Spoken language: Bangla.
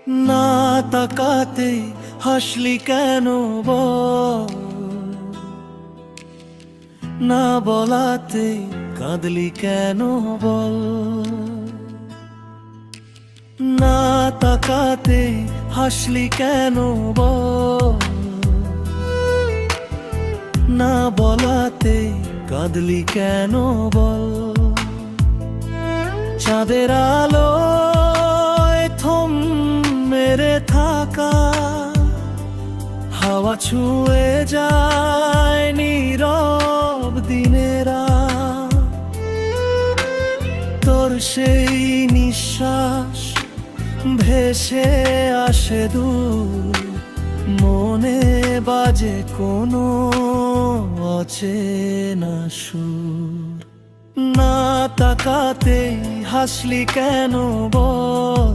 না তাকাতে হাসলি কেন বল, না বলাতে কাঁদলি কেন বল। না তাকাতে হাসলি কেন বল, না বলাতে কাঁদলি কেন বল। চাঁদের আলোয় থম মেরে থাকা, হাওয়া ছুঁয়ে যায় নীরব দিনেরা। তোর সেই নিঃশ্বাস ভেসে আসে দূর, মনে বাজে কোনো অচেনা সুর। না তাকাতে হাসলি কেন বল,